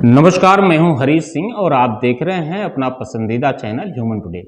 नमस्कार, मैं हूं हरीश सिंह और आप देख रहे हैं अपना पसंदीदा चैनल ह्यूमन टुडे।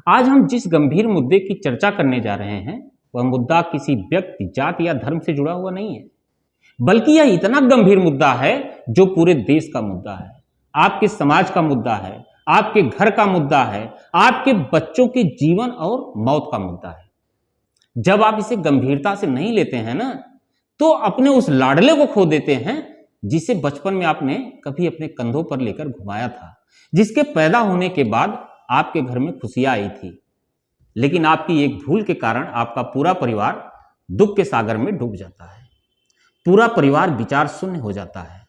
आज हम जिस गंभीर मुद्दे की चर्चा करने जा रहे हैं वह मुद्दा किसी व्यक्ति, जाति या धर्म से जुड़ा हुआ नहीं है, बल्कि यह इतना गंभीर मुद्दा है जो पूरे देश का मुद्दा है, आपके समाज का मुद्दा है, आपके घर का मुद्दा है, आपके बच्चों के जीवन और मौत का मुद्दा है। जब आप इसे गंभीरता से नहीं लेते हैं ना, तो अपने उस लाडले को खो देते हैं जिसे बचपन में आपने कभी अपने कंधों पर लेकर घुमाया था, जिसके पैदा होने के बाद आपके घर में खुशियां आई थी, लेकिन आपकी एक भूल के कारण आपका पूरा परिवार दुख के सागर में डूब जाता है। पूरा परिवार विचार शून्य हो जाता है।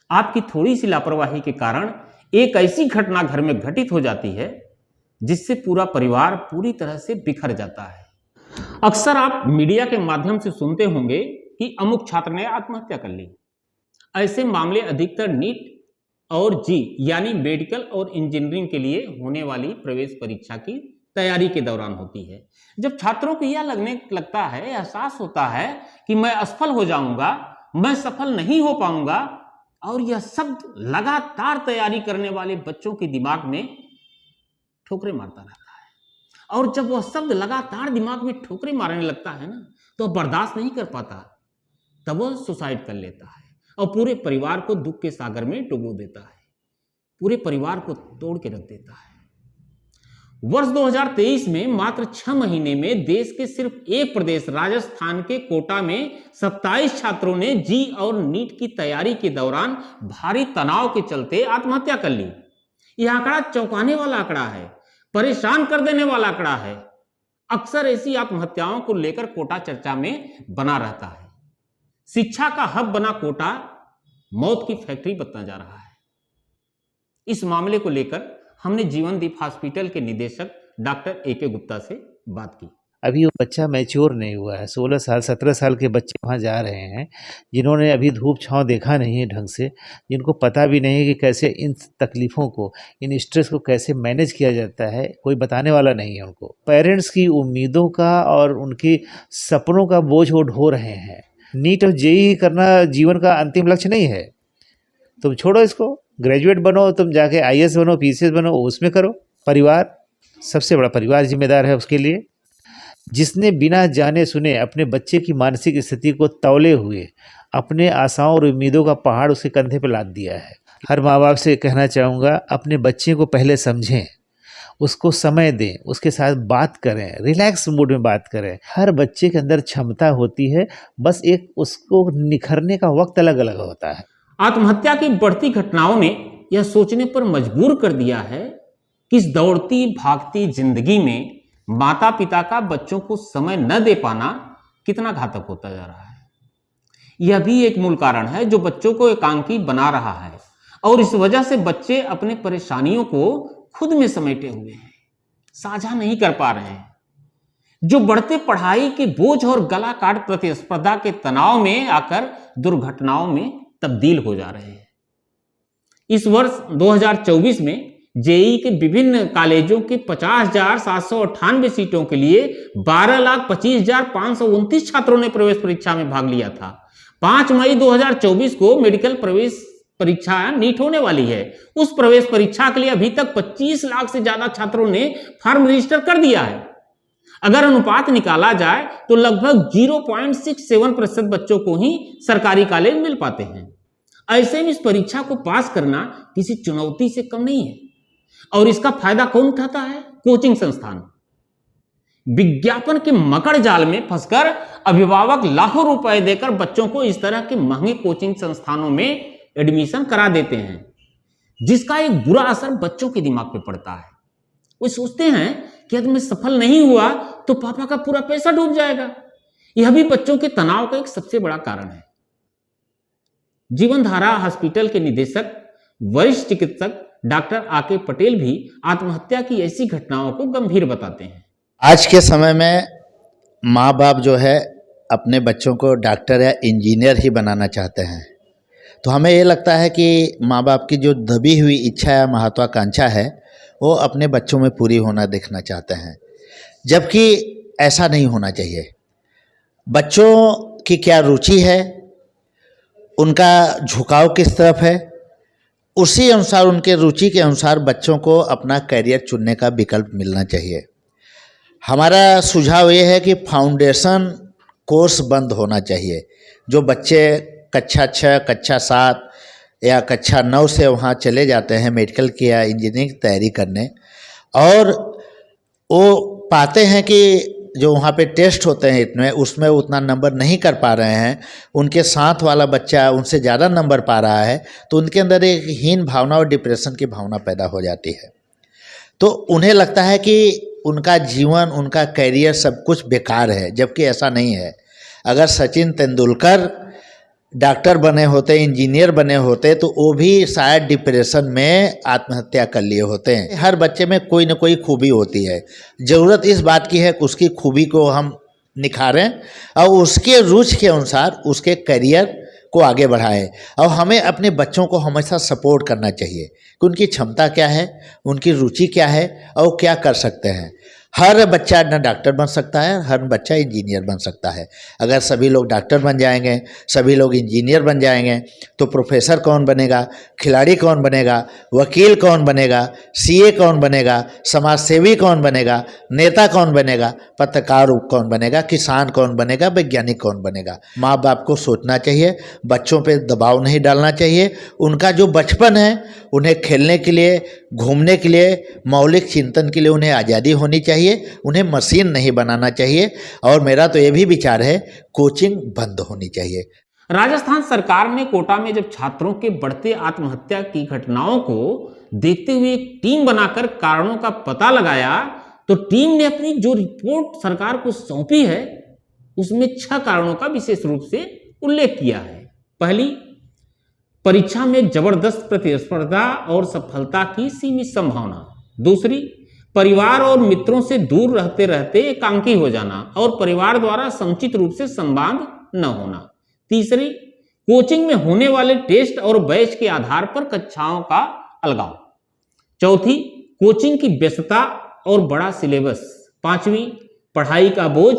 आपकी थोड़ी सी लापरवाही के कारण एक ऐसी घटना घर में घटित हो जाती है जिससे पूरा परिवार पूरी तरह से बिखर जाता है। अक्सर आप मीडिया के माध्यम से सुनते होंगे कि अमुक छात्र ने आत्महत्या कर ली। ऐसे मामले अधिकतर नीट और जी यानी मेडिकल और इंजीनियरिंग के लिए होने वाली प्रवेश परीक्षा की तैयारी के दौरान होती है। जब छात्रों को यह लगने लगता है, एहसास होता है कि मैं असफल हो जाऊंगा, मैं सफल नहीं हो पाऊंगा, और यह शब्द लगातार तैयारी करने वाले बच्चों के दिमाग में ठोकरें मारता रहता है। और जब वह शब्द लगातार दिमाग में ठोकरें मारने लगता है ना, तो बर्दाश्त नहीं कर पाता, तब वह सुसाइड कर लेता है और पूरे परिवार को दुख के सागर में डुबो देता है, पूरे परिवार को तोड़ के रख देता है। वर्ष 2023 में मात्र 6 महीने में देश के सिर्फ एक प्रदेश राजस्थान के कोटा में 27 छात्रों ने जी और नीट की तैयारी के दौरान भारी तनाव के चलते आत्महत्या कर ली। यह आंकड़ा चौंकाने वाला आंकड़ा है, परेशान कर देने वाला आंकड़ा है। अक्सर ऐसी आत्महत्याओं को लेकर कोटा चर्चा में बना रहता है। शिक्षा का हब बना कोटा मौत की फैक्ट्री बनता जा रहा है। इस मामले को लेकर हमने जीवनदीप हॉस्पिटल के निदेशक डॉक्टर ए के गुप्ता से बात की। अभी वो बच्चा मैच्योर नहीं हुआ है। 16 साल 17 साल के बच्चे वहाँ जा रहे हैं जिन्होंने अभी धूप छांव देखा नहीं है ढंग से, जिनको पता भी नहीं है कि कैसे इन तकलीफ़ों को, इन स्ट्रेस को कैसे मैनेज किया जाता है, कोई बताने वाला नहीं है उनको। पेरेंट्स की उम्मीदों का और उनकी सपनों का बोझ वो ढो रहे हैं। नीट और जेईई करना जीवन का अंतिम लक्ष्य नहीं है। तुम छोड़ो इसको, ग्रेजुएट बनो, तुम जाके आईएएस बनो, पीसीएस बनो, उसमें करो। परिवार, सबसे बड़ा परिवार जिम्मेदार है उसके लिए, जिसने बिना जाने सुने अपने बच्चे की मानसिक स्थिति को तौले हुए अपने आशाओं और उम्मीदों का पहाड़ उसके कंधे पर लाद दिया है। हर माँ बाप से कहना चाहूँगा, अपने बच्चे को पहले समझें, उसको समय दें, उसके साथ बात करें, रिलैक्स मूड में बात करें। हर बच्चे के अंदर क्षमता होती है, बस एक उसको निखरने का वक्त अलग अलग होता है। आत्महत्या की बढ़ती घटनाओं ने यह सोचने पर मजबूर कर दिया है कि इस दौड़ती भागती जिंदगी में माता पिता का बच्चों को समय न दे पाना कितना घातक होता जा रहा है। यह भी एक मूल कारण है जो बच्चों को एकांकी बना रहा है, और इस वजह से बच्चे अपने परेशानियों को खुद में समेटे हुए हैं, साझा नहीं कर पा रहे हैं, जो बढ़ते पढ़ाई के बोझ और गला काट प्रतिस्पर्धा के तनाव में आकर दुर्घटनाओं में तब्दील हो जा रहे हैं। इस वर्ष 2024 में जेईई के विभिन्न कॉलेजों के 50,798 सीटों के लिए 12,25,529 छात्रों ने प्रवेश परीक्षा में भाग लिया था। 5 मई 2024 को मेडिकल प्रवेश परीक्षा नीट होने वाली है। उस प्रवेश परीक्षा के लिए अभी तक 25 लाख से ज्यादा छात्रों ने फॉर्म रजिस्टर कर दिया है। अगर अनुपात निकाला जाए तो लगभग 0.67% बच्चों को ही सरकारी कॉलेज मिल पाते हैं। ऐसे में इस परीक्षा को पास करना किसी चुनौती से कम नहीं है, और इसका फायदा कौन उठाता है? कोचिंग संस्थान। विज्ञापन के मकड़ जाल में फंसकर अभिभावक लाखों रुपए देकर बच्चों को इस तरह के महंगे कोचिंग संस्थानों में एडमिशन करा देते हैं, जिसका एक बुरा असर बच्चों के दिमाग पे पड़ता है। वो सोचते हैं कि अगर मैं सफल नहीं हुआ तो पापा का पूरा पैसा डूब जाएगा। यह भी बच्चों के तनाव का एक सबसे बड़ा कारण है। जीवनधारा हॉस्पिटल के निदेशक वरिष्ठ चिकित्सक डॉक्टर आके पटेल भी आत्महत्या की ऐसी घटनाओं को गंभीर बताते हैं। आज के समय में माँ बाप जो है अपने बच्चों को डॉक्टर या इंजीनियर ही बनाना चाहते हैं, तो हमें ये लगता है कि माँ बाप की जो दबी हुई इच्छा या महत्वाकांक्षा है वो अपने बच्चों में पूरी होना देखना चाहते हैं, जबकि ऐसा नहीं होना चाहिए। बच्चों की क्या रुचि है, उनका झुकाव किस तरफ है, उसी अनुसार, उनके रुचि के अनुसार बच्चों को अपना करियर चुनने का विकल्प मिलना चाहिए। हमारा सुझाव ये है कि फाउंडेशन कोर्स बंद होना चाहिए। जो बच्चे कक्षा 6, कक्षा 7 या कक्षा 9 से वहाँ चले जाते हैं मेडिकल की या इंजीनियरिंग की तैयारी करने, और वो पाते हैं कि जो वहाँ पे टेस्ट होते हैं इतने, उसमें उतना नंबर नहीं कर पा रहे हैं, उनके साथ वाला बच्चा उनसे ज़्यादा नंबर पा रहा है, तो उनके अंदर एक हीन भावना और डिप्रेशन की भावना पैदा हो जाती है। तो उन्हें लगता है कि उनका जीवन, उनका करियर सब कुछ बेकार है, जबकि ऐसा नहीं है। अगर सचिन तेंदुलकर डॉक्टर बने होते, इंजीनियर बने होते, तो वो भी शायद डिप्रेशन में आत्महत्या कर लिए होते हैं। हर बच्चे में कोई ना कोई खूबी होती है, ज़रूरत इस बात की है कि उसकी खूबी को हम निखारें और उसके रुचि के अनुसार उसके करियर को आगे बढ़ाएं। और हमें अपने बच्चों को हमेशा सपोर्ट करना चाहिए कि उनकी क्षमता क्या है, उनकी रुचि क्या है और क्या कर सकते हैं। हर बच्चा न डॉक्टर बन सकता है, हर बच्चा इंजीनियर बन सकता है। अगर सभी लोग डॉक्टर बन जाएंगे, सभी लोग इंजीनियर बन जाएंगे, तो प्रोफेसर कौन बनेगा, खिलाड़ी कौन बनेगा, वकील कौन बनेगा, सीए कौन बनेगा, समाज सेवी कौन बनेगा, नेता कौन बनेगा, पत्रकार कौन बनेगा, किसान कौन बनेगा, वैज्ञानिक कौन बनेगा। माँ बाप को सोचना चाहिए, बच्चों पे दबाव नहीं डालना चाहिए। उनका जो बचपन है, उन्हें खेलने के लिए, घूमने के लिए, मौलिक चिंतन के लिए उन्हें आज़ादी होनी चाहिए, उन्हें मशीन नहीं बनाना चाहिए। और मेरा तो ये भी विचार है, कोचिंग बंद होनी चाहिए। राजस्थान सरकार ने कोटा में जब छात्रों के बढ़ते आत्महत्या की घटनाओं को देखते हुए एक टीम बनाकर कारणों का पता लगाया, तो टीम ने अपनी जो रिपोर्ट सरकार को सौंपी है, उसमें 6 कारणों का विशेष रूप से उल्लेख किया है। पहली, परीक्षा में जबरदस्त प्रतिस्पर्धा और सफलता की सीमित संभावना। दूसरी, परिवार और मित्रों से दूर रहते रहते एकांकी हो जाना और परिवार द्वारा समुचित रूप से संवाद न होना। तीसरी, कोचिंग में होने वाले टेस्ट और बैच के आधार पर कक्षाओं का अलगाव। चौथी, कोचिंग की व्यस्तता और बड़ा सिलेबस। पांचवी, पढ़ाई का बोझ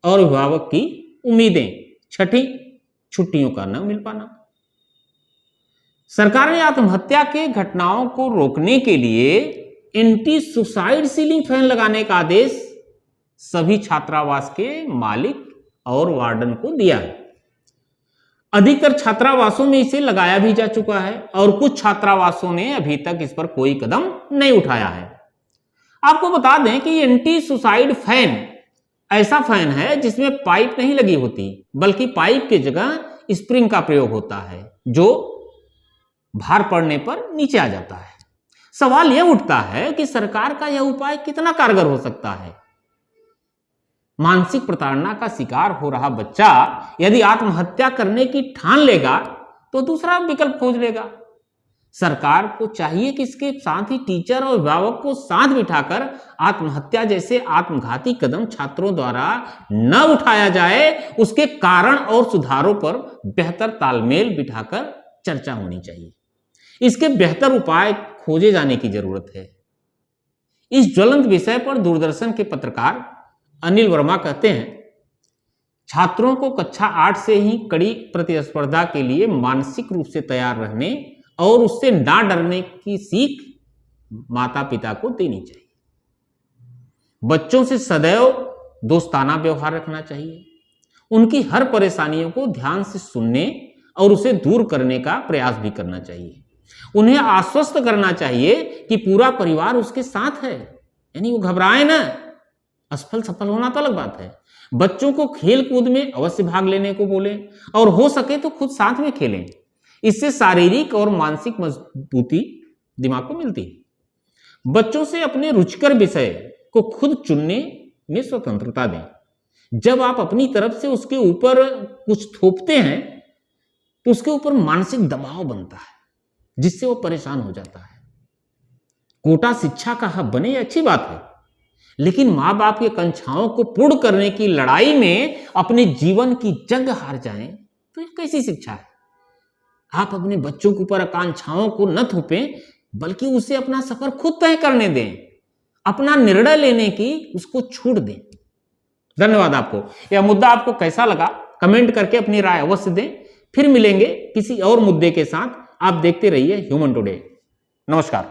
और अभिभावक की उम्मीदें। छठी, छुट्टियों का न मिल पाना। सरकार ने आत्महत्या के घटनाओं को रोकने के लिए एंटी सुसाइड सीलिंग फैन लगाने का आदेश सभी छात्रावास के मालिक और वार्डन को दिया है। अधिकतर छात्रावासों में इसे लगाया भी जा चुका है और कुछ छात्रावासों ने अभी तक इस पर कोई कदम नहीं उठाया है। आपको बता दें कि एंटी सुसाइड फैन ऐसा फैन है जिसमें पाइप नहीं लगी होती, बल्कि पाइप की जगह स्प्रिंग का प्रयोग होता है, जो भार पड़ने पर नीचे आ जाता है। सवाल यह उठता है कि सरकार का यह उपाय कितना कारगर हो सकता है। मानसिक प्रताड़ना का शिकार हो रहा बच्चा यदि आत्महत्या करने की ठान लेगा तो दूसरा विकल्प खोज लेगा। सरकार को चाहिए कि इसके साथ ही टीचर और अभिभावक को साथ बिठाकर आत्महत्या जैसे आत्मघाती कदम छात्रों द्वारा न उठाया जाए, उसके कारण और सुधारों पर बेहतर तालमेल बिठाकर चर्चा होनी चाहिए। इसके बेहतर उपाय खोजे जाने की जरूरत है। इस ज्वलंत विषय पर दूरदर्शन के पत्रकार अनिल वर्मा कहते हैं, छात्रों को कक्षा 8 से ही कड़ी प्रतिस्पर्धा के लिए मानसिक रूप से तैयार रहने और उससे ना डरने की सीख माता पिता को देनी चाहिए। बच्चों से सदैव दोस्ताना व्यवहार रखना चाहिए। उनकी हर परेशानियों को ध्यान से सुनने और उसे दूर करने का प्रयास भी करना चाहिए। उन्हें आश्वस्त करना चाहिए कि पूरा परिवार उसके साथ है, यानी वो घबराए ना। असफल सफल होना तो अलग बात है। बच्चों को खेल कूद में अवश्य भाग लेने को बोलें और हो सके तो खुद साथ में खेलें। इससे शारीरिक और मानसिक मजबूती दिमाग को मिलती है। बच्चों से अपने रुचिकर विषय को खुद चुनने में स्वतंत्रता दें। जब आप अपनी तरफ से उसके ऊपर कुछ थोपते हैं तो उसके ऊपर मानसिक दबाव बनता है, जिससे वो परेशान हो जाता है। कोटा शिक्षा का हब बने, अच्छी बात है, लेकिन माँ बाप की आकांक्षाओं को पूर्ण करने की लड़ाई में अपने जीवन की जंग हार जाएं तो ये कैसी शिक्षा है। आप अपने बच्चों के ऊपर आकांक्षाओं को न थोपें, बल्कि उसे अपना सफर खुद तय करने दें, अपना निर्णय लेने की उसको छूट दें। धन्यवाद। आपको यह मुद्दा आपको कैसा लगा, कमेंट करके अपनी राय अवश्य दें। फिर मिलेंगे किसी और मुद्दे के साथ। आप देखते रहिए ह्यूमन टुडे। नमस्कार।